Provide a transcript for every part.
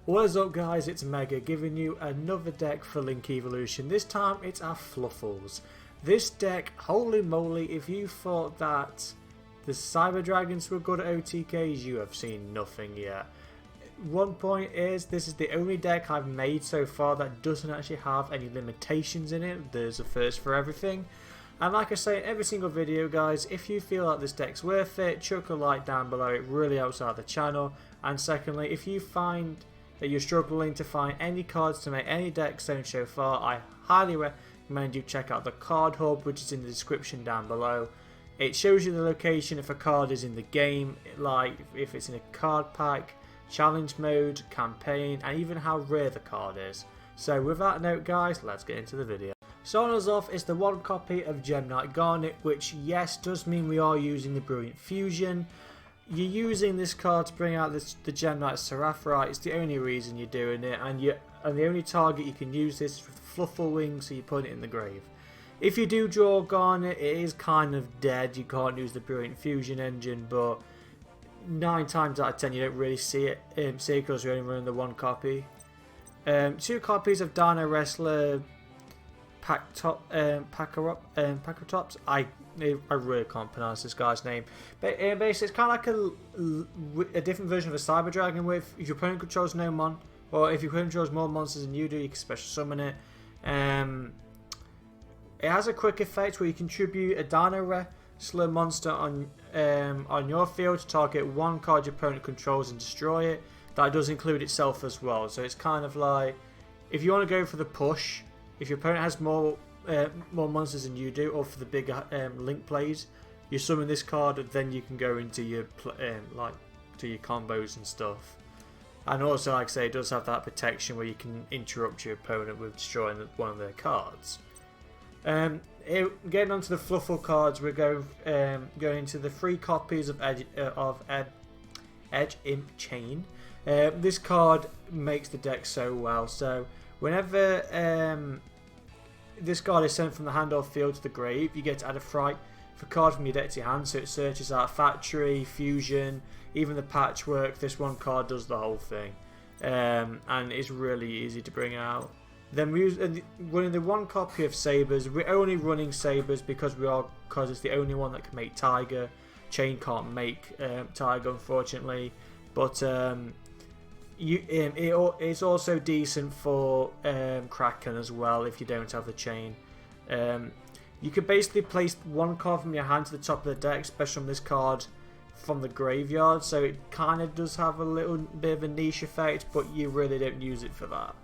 What is up guys, it's Mega giving you another deck for Link Evolution. This time it's our Fluffles. This deck, holy moly, if you thought that the Cyber Dragons were good at OTKs, you have seen nothing yet. One point is, this is the only deck I've made so far that doesn't actually have any limitations in it. There's a first for everything. And like I say in every single video guys, if you feel like this deck's worth it, chuck a like down below, it really helps out the channel. And secondly, if you find that you're struggling to find any cards to make any decks so far, I highly recommend you check out the card hub, which is in the description down below. It shows you the location if a card is in the game, like if it's in a card pack, challenge mode, campaign, and even how rare the card is. So with that note guys, let's get into the video. Starting us off is the one copy of Gem Knight Garnet, which yes does mean we are using the Brilliant Fusion. You're using this card to bring out the Gem Knight Seraphite. It's the only reason you're doing it, and the only target you can use this is with the Fluffal wing, so you put it in the grave. If you do draw Garnet, it is kind of dead. You can't use the Brilliant Fusion engine, but 9 times out of 10 you don't really see it because you're only running the one copy. 2 copies of Dino Wrestler Pacatops. I really can't pronounce this guy's name, but basically it's kind of like a different version of a Cyber Dragon. With if your opponent controls no mon, or if your opponent controls more monsters than you do, you can special summon it. It has a quick effect where you contribute a Dino Wrestler monster on your field to target one card your opponent controls and destroy it. That does include itself as well, so it's kind of like if you want to go for the push. If your opponent has more monsters than you do, or for the bigger Link plays, you summon this card, and then you can go into your to your combos and stuff. And also, like I say, it does have that protection where you can interrupt your opponent with destroying one of their cards. Getting onto the Fluffal cards, we're going into the 3 copies of Edge Imp Chain. This card makes the deck so well. So whenever this card is sent from the hand or field to the grave, you get to add a fright for card from your deck to your hand, so it searches out Factory, Fusion, even the Patchwork. This one card does the whole thing, and it's really easy to bring out. Then we're running the 1 copy of Sabers. We're only running Sabers because it's the only one that can make Tiger. Chain can't make Tiger, unfortunately, but it's also decent for Kraken as well if you don't have the chain. You could basically place 1 card from your hand to the top of the deck, especially on this card from the graveyard, so it kind of does have a little bit of a niche effect, but you really don't use it for that.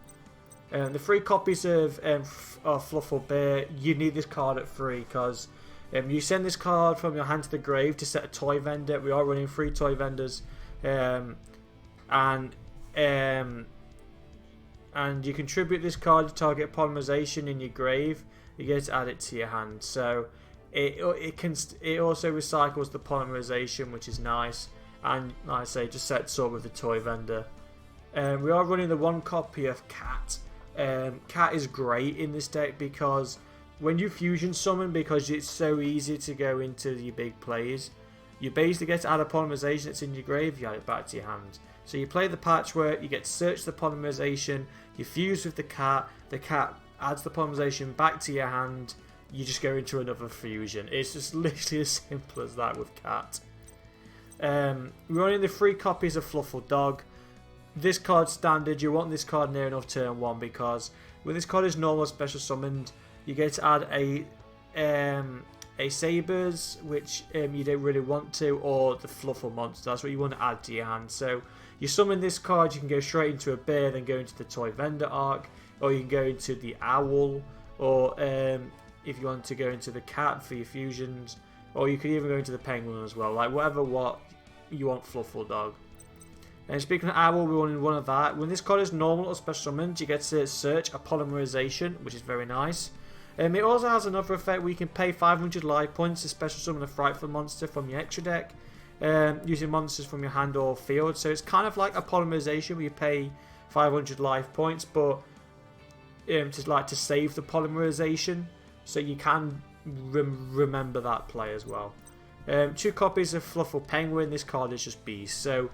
The 3 copies of Fluffal Bear, you need this card at 3 because you send this card from your hand to the grave to set a toy vendor. We are running 3 toy vendors, and you contribute this card to target polymerization in your grave. You get to add it to your hand, so it also recycles the polymerization, which is nice. And like I say, just sets up with the toy vendor. We are running the 1 copy of Cat. Cat is great in this deck because when you fusion summon, because it's so easy to go into your big plays, you basically get to add a polymerization that's in your grave, you add it back to your hand. So you play the Patchwork, you get to search the polymerization, you fuse with the cat adds the polymerization back to your hand, you just go into another fusion. It's just literally as simple as that with Cat. We're running the 3 copies of Fluffal Dog. This card standard, you want this card near enough turn 1 because when this card is normal special summoned, you get to add a Sabers, which you don't really want to, or the Fluffal monster. That's what you want to add to your hand. So you summon this card, you can go straight into a bear, then go into the toy vendor arc, or you can go into the owl, or if you want to go into the cat for your fusions, or you could even go into the penguin as well, like whatever you want Fluffal Dog. And speaking of owl, we're running 1 of that. When this card is normal or special summoned, you get to search a polymerization, which is very nice. It also has another effect where you can pay 500 life points to special summon a frightful monster from your extra deck, using monsters from your hand or field. So it's kind of like a polymerization where you pay 500 life points, but to save the polymerization, so you can remember that play as well. 2 copies of Fluffal Penguin. This card is just beast. So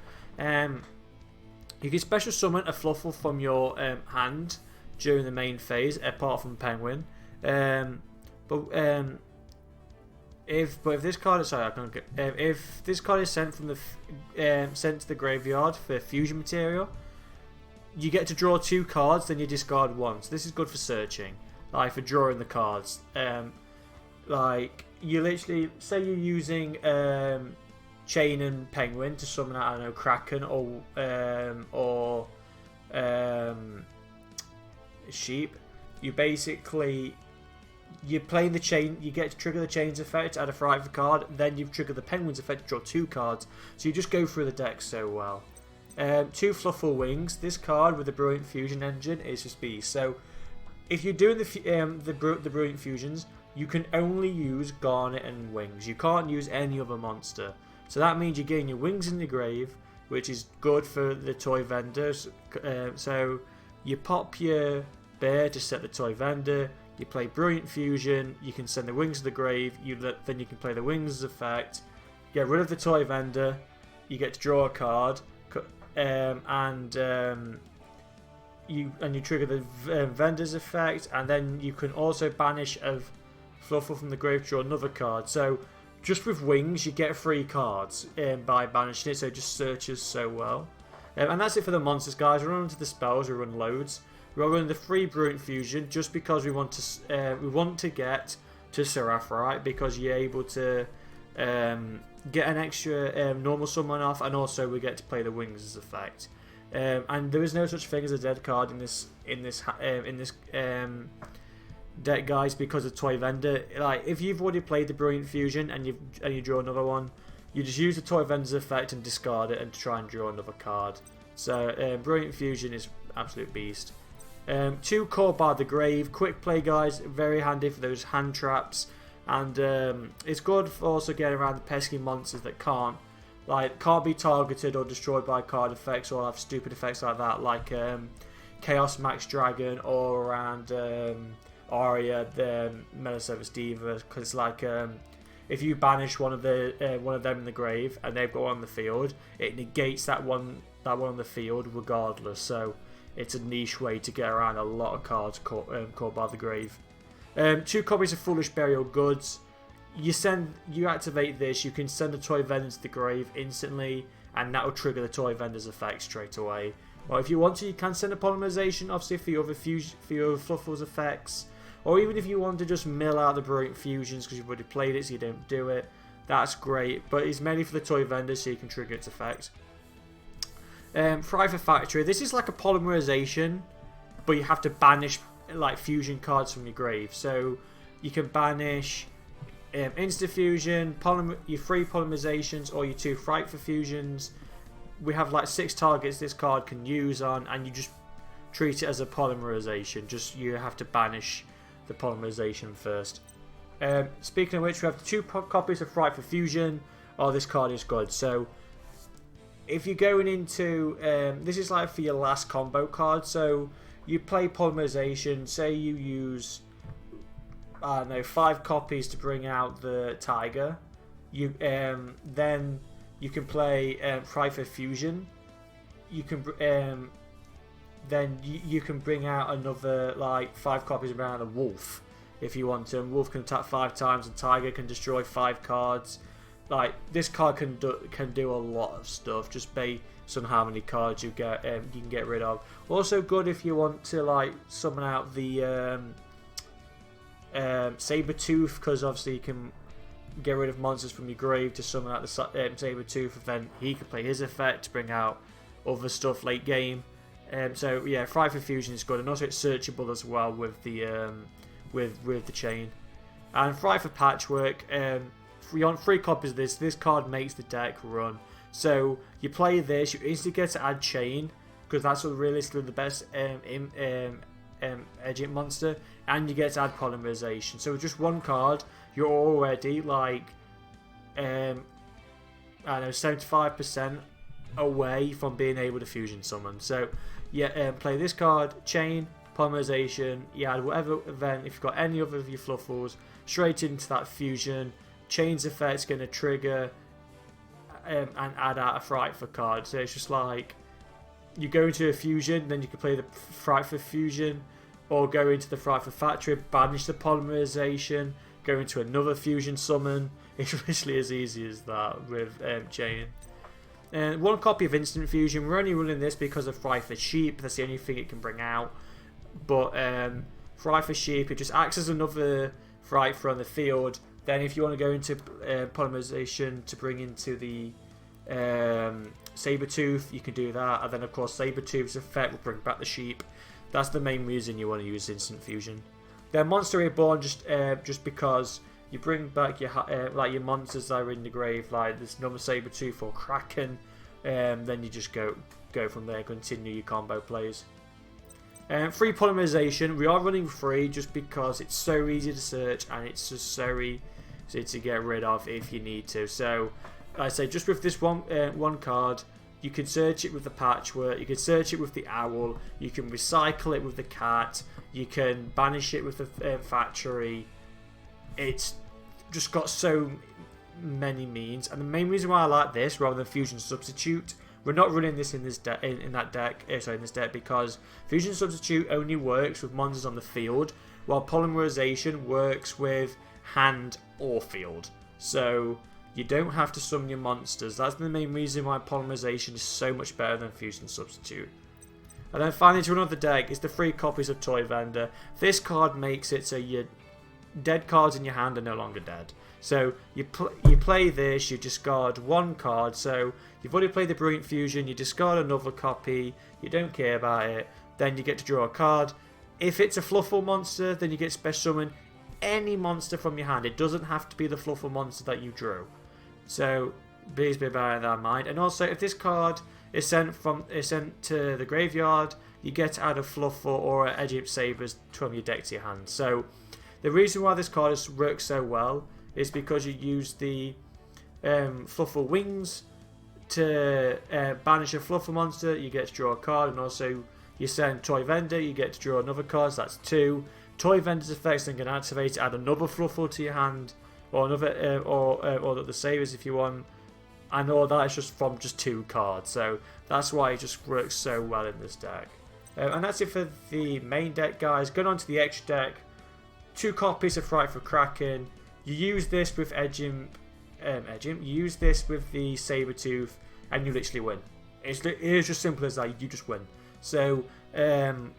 You can special summon a fluffle from your hand during the main phase, apart from Penguin. If this card is if this card is sent from the sent to the graveyard for fusion material, you get to draw 2 cards, then you discard 1. So this is good for searching, like for drawing the cards. Like you literally say you're using Chain and Penguin to summon out, I don't know, Kraken or Sheep. You're playing the Chain, you get to trigger the Chain's effect, add a Fright card, then you've triggered the Penguin's effect to draw 2 cards. So you just go through the deck so well. 2 Fluffal Wings. This card with the Brilliant Fusion engine is just beast. So if you're doing the Brilliant Fusions, you can only use Garnet and Wings. You can't use any other monster. So that means you're getting your Wings in the grave, which is good for the toy vendors. So you pop your Bear to set the toy vendor. You play Brilliant Fusion, you can send the Wings to the grave, then you can play the Wings effect, get rid of the toy vendor, you get to draw a card, and you trigger the vendor's effect, and then you can also banish a Fluffle from the grave to draw another card. So just with Wings, you get 3 cards by banishing it, so it just searches so well. And that's it for the monsters, guys. We're on to the spells, we run loads. We're running the 3 Brilliant Fusion just because we want to get to Seraph, right? Because you're able to get an extra normal summon off, and also we get to play the Wings effect. And there is no such thing as a dead card in this deck, guys, because of Toy Vendor. Like if you've already played the Brilliant Fusion and you draw another one, you just use the Toy Vendor's effect and discard it and try and draw another card. So Brilliant Fusion is absolute beast. 2 Called by the Grave, quick play, guys, very handy for those hand traps, and it's good for also getting around the pesky monsters that can't be targeted or destroyed by card effects or have stupid effects like that, like Chaos Max Dragon or around Aria, the Metaservice Diva, because like if you banish one of them in the grave and they've got one on the field, it negates that one on the field regardless. So it's a niche way to get around a lot of cards called by the grave. 2 copies of Foolish Burial Goods. You activate this, you can send a toy vendor to the grave instantly, and that will trigger the toy vendor's effect straight away. Or if you want to, you can send a polymerization, obviously for your other Fluffle's effects. Or even if you want to just mill out the Brilliant Fusions because you've already played it, so you don't do it. That's great, but it's mainly for the toy vendor, so you can trigger its effect. Fry for Factory. This is like a polymerization, but you have to banish like fusion cards from your grave. So you can banish Insta Fusion, your 3 polymerizations, or your 2 Fright for Fusions. We have like 6 targets this card can use on, and you just treat it as a polymerization. Just you have to banish the polymerization first. Speaking of which, we have 2 copies of Fright for Fusion. Oh, this card is good. So if you're going into this is like for your last combo card. So you play polymerization, say you use I don't know 5 copies to bring out the Tiger. You then you can play Fright for Fusion. You can then you can bring out another like 5 copies and bring out the Wolf if you want to. And Wolf can attack 5 times, and Tiger can destroy 5 cards. Like this card can do a lot of stuff just based on how many cards you get. You can get rid of. Also good if you want to like summon out the Sabertooth, because obviously you can get rid of monsters from your grave to summon out the Sabertooth, and then he can play his effect to bring out other stuff late game. So yeah, Fry for Fusion is good, and also it's searchable as well with the with the chain. And Fry for Patchwork. You want 3 copies of this. This card makes the deck run. So you play this, you instantly get to add chain, because that's realistically the best Edging monster, and you get to add polymerization. So with just 1 card, you're already like I don't know, 75% away from being able to fusion summon. So yeah, play this card, chain, polymerization. You add whatever event, if you've got any other of your Fluffles, straight into that fusion. Chain's effect's going to trigger and add out a Fright for card. So it's just like you go into a fusion, then you can play the Frightful Fusion, or go into the Frightful Factory, banish the polymerization, go into another fusion summon. It's literally as easy as that with Chain. And one copy of Instant Fusion. We're only running this because of Frightful Sheep. That's the only thing it can bring out. But Frightful Sheep, it just acts as another Frightful on the field. Then if you want to go into polymerization to bring into the Sabertooth, you can do that. And then of course Sabertooth's effect will bring back the sheep. That's the main reason you want to use Instant Fusion. Then Monster Reborn, just because you bring back your like your monsters that are in the grave, like this another Sabertooth or Kraken. Then you just go from there, continue your combo plays. Free polymerization. We are running free just because it's so easy to search and it's just so easy to get rid of if you need to. So, like I say, just with this one card, you can search it with the Patchwork, you can search it with the Owl, you can recycle it with the Cat, you can banish it with the Factory. It's just got so many means, and the main reason why I like this rather than Fusion Substitute, we're not running this in this in this deck because Fusion Substitute only works with monsters on the field, while Polymerization works with hand or field. So you don't have to summon your monsters. That's the main reason why Polymerization is so much better than Fusion Substitute. And then finally, to another deck is the 3 copies of Toy Vendor. This card makes it so your dead cards in your hand are no longer dead. So you play this, you discard 1 card. So you've already played the Brilliant Fusion, you discard another copy, you don't care about it. Then you get to draw a card. If it's a Fluffle monster, then you get special summon any monster from your hand. It doesn't have to be the Fluffle monster that you drew. So please be bearing that in mind. And also, if this card is sent to the graveyard, you get to add a Fluffle or an Egypt Sabers from your deck to your hand. So the reason why this card works so well is because you use the Fluffle Wings to banish a Fluffle monster. You get to draw a card, and also you send Toy Vendor, you get to draw another card. So that's 2. Toy Vendor's effects then can activate, add another Fluffle to your hand, or another, or the Sabers if you want. And all that is just from just 2 cards. So that's why it just works so well in this deck. And that's it for the main deck, guys. Going on to the extra deck. 2 copies of Frightful Kraken. You use this with you use this with the Sabertooth, and you literally win. It is just simple as that. You just win. So 1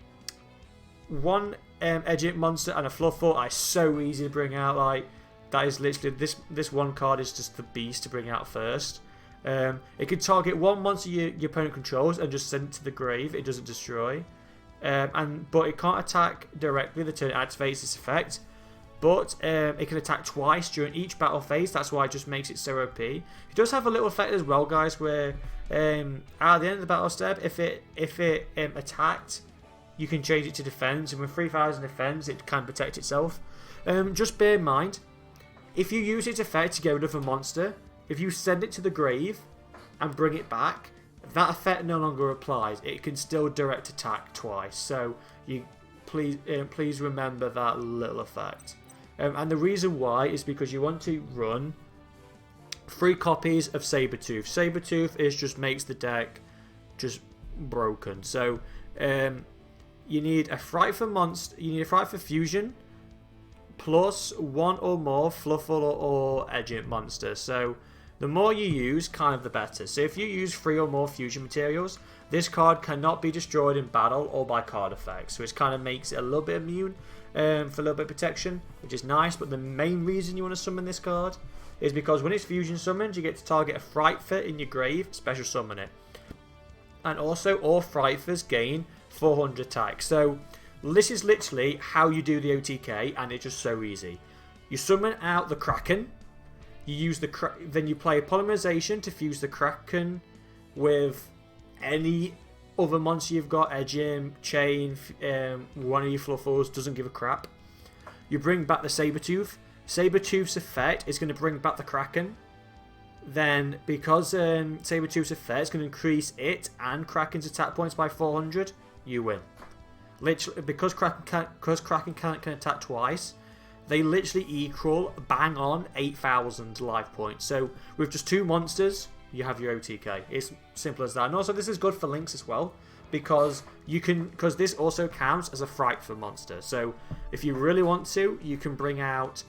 Egypt monster and a Fluffle are so easy to bring out. Like that is literally this 1 card is just the beast to bring out first. It can target 1 monster your opponent controls and just send it to the grave. It doesn't destroy. But it can't attack directly the turn it activates this effect. But it can attack twice during each battle phase. That's why it just makes it so OP. It does have a little effect as well, guys, where at the end of the battle step, if it attacked, you can change it to defense, and with 3000 defense, it can protect itself. Just bear in mind, if you use its effect to get rid of a monster, if you send it to the grave and bring it back, that effect no longer applies. It can still direct attack twice. So you please remember that little effect. And the reason why is because you want to run 3 copies of Sabertooth. Sabertooth just makes the deck just broken. So you need a Frightful monster. You need a Frightful Fusion plus 1 or more Fluffle or Egypt monsters. So the more you use, kind of the better. So if you use 3 or more fusion materials, this card cannot be destroyed in battle or by card effects. So it kind of makes it a little bit immune for a little bit of protection, which is nice. But the main reason you want to summon this card is because when it's fusion summoned, you get to target a Frightful in your grave, special summon it. And also, all Frightfuls gain 400 attack. So this is literally how you do the OTK, and it's just so easy. You summon out the Kraken. You use then you play a Polymerization to fuse the Kraken with any other monster you've got. Edgim, Chain, one of your Fluffles, doesn't give a crap. You bring back the Sabertooth. Sabertooth's effect is going to bring back the Kraken. Then, because Sabertooth's effect is going to increase it and Kraken's attack points by 400, you win. Literally, because Kraken can attack twice, they literally equal bang on 8,000 life points. So with just 2 monsters, you have your OTK. It's simple as that. And also this is good for links as well, because this also counts as a frightful monster. So if you really want to, you can bring out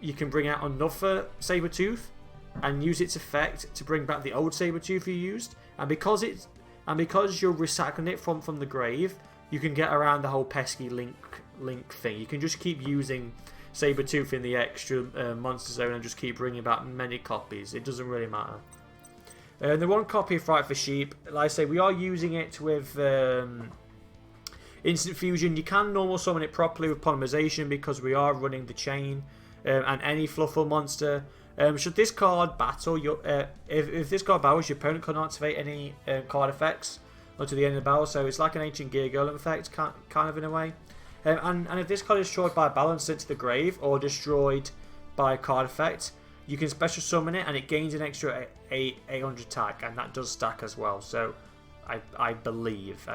another Sabertooth and use its effect to bring back the old Sabertooth you used. And because you're recycling it from the grave, you can get around the whole pesky link thing. You can just keep using Sabertooth in the extra monster zone and just keep bringing back many copies. It doesn't really matter. The one copy of Fright for Sheep, like I say, we are using it with Instant Fusion. You can normal summon it properly with Polymerization because we are running the chain and any Fluffal monster. Should this card battle, if this card battles, your opponent can't activate any card effects until the end of the battle. So it's like an Ancient Gear Golem effect, kind of in a way. And if this card is destroyed by a balance into the grave or destroyed by a card effect, you can special summon it and it gains an extra 800 attack, and that does stack as well. So I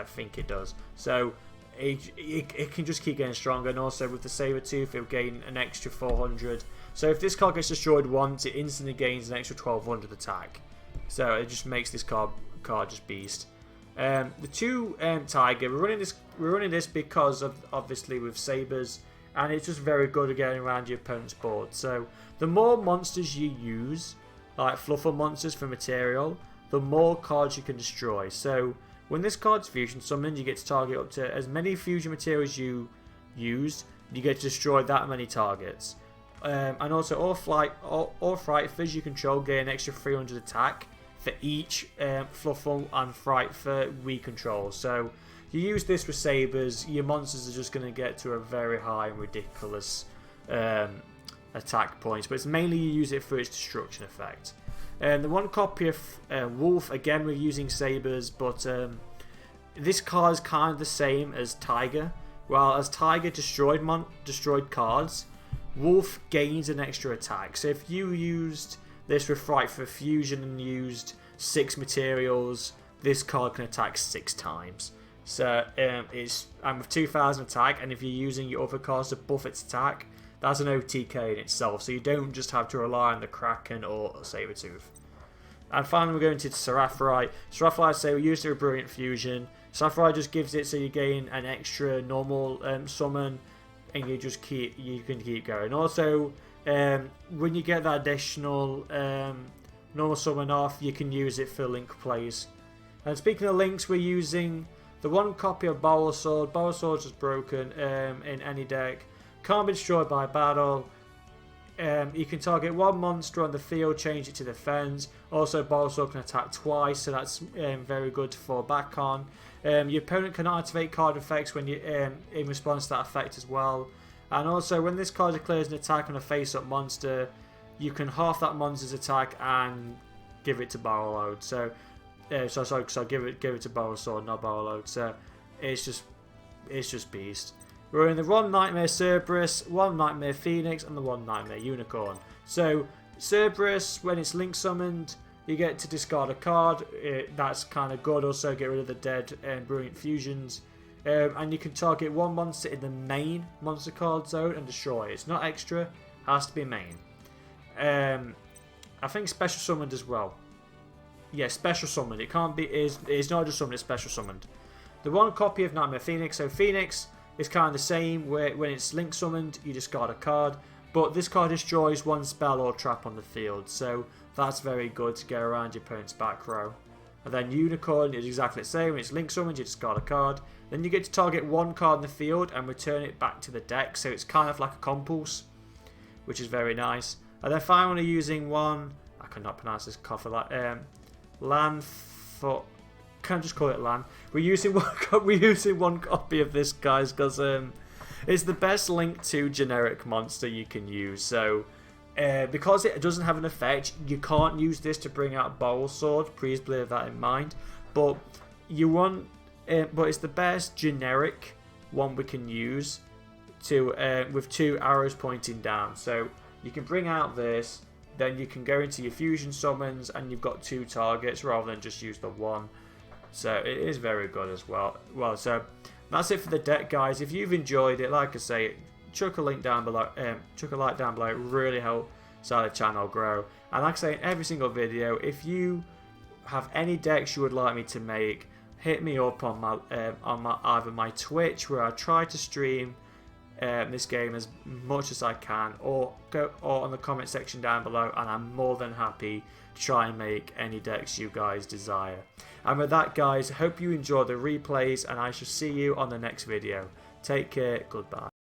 think it does. So it can just keep getting stronger, and also with the Sabertooth it'll gain an extra 400. So if this card gets destroyed once, it instantly gains an extra 1200 attack. So it just makes this card just beast. The two Tiger, we're running this because of obviously with Sabers, and it's just very good at getting around your opponent's board. So the more monsters you use, like Fluffal monsters for material, the more cards you can destroy. So when this card's fusion summoned, you get to target up to as many fusion materials you used. You get to destroy that many targets. And also all Fright Fizz you control gain an extra 300 attack for each Fluffal and Fright for we control. So you use this with Sabers, your monsters are just going to get to a very high and ridiculous attack points, but it's mainly you use it for its destruction effect. The one copy of Wolf, again we're using Sabers, but this card is kind of the same as Tiger. While as Tiger destroyed cards, Wolf gains an extra attack. So if you used this with Fright for Fusion and used 6 materials, this card can attack 6 times. So it's with 2000 attack, and if you're using your other cards to buff its attack, that's an OTK in itself. So you don't just have to rely on the Kraken or Sabertooth. And finally we're going to Seraphite. Seraphite, say we used it with Brilliant Fusion. Seraphite just gives it so you gain an extra normal summon, and you can keep going. Also, when you get that additional normal summon off, you can use it for link plays. And speaking of links, we're using the one copy of Bowl Sword. Bowl Sword is broken in any deck. Can't be destroyed by battle. You can target one monster on the field, change it to defense. Also, Bowl Sword can attack twice, so that's very good to fall back on. Your opponent cannot activate card effects when you in response to that effect as well. And also, when this card declares an attack on a face-up monster, you can half that monster's attack and give it to Barrel Load. So give it to Barrel Sword, not Barrel Load. So it's just beast. We're in the one Nightmare Cerberus, one Nightmare Phoenix, and the one Nightmare Unicorn. So Cerberus, when it's link summoned, you get to discard a card. That's kind of good. Also get rid of the dead Brilliant Fusions. And you can target one monster in the main monster card zone and destroy it. It's not extra, has to be main. I think special summoned as well. Yeah, special summoned. It can't be. It's not just summoned, it's special summoned. The one copy of Nightmare Phoenix. So Phoenix is kind of the same, where when it's link summoned, you discard a card. But this card destroys one spell or trap on the field. So that's very good to get around your opponent's back row. And then Unicorn is exactly the same. When it's link summoned, you discard a card. Then you get to target one card in the field and return it back to the deck. So it's kind of like a compulse, which is very nice. And then finally using one, I cannot pronounce this coffee like Lan for. Can't just call it Lan. We're using one copy of this, guys, because it's the best link to generic monster you can use. So because it doesn't have an effect, you can't use this to bring out Bowl Sword. Please bear that in mind. But it's the best generic one we can use to with 2 arrows pointing down. So you can bring out this, then you can go into your fusion summons, and you've got 2 targets rather than just use the one. So it is very good as well. So that's it for the deck, guys. If you've enjoyed it, like I say, chuck a link down below. Chuck a like down below. It really helps our channel grow. And like I say in every single video, if you have any decks you would like me to make, hit me up on either my Twitch, where I try to stream this game as much as I can, or on the comment section down below, and I'm more than happy to try and make any decks you guys desire. And with that, guys, I hope you enjoy the replays, and I shall see you on the next video. Take care, goodbye.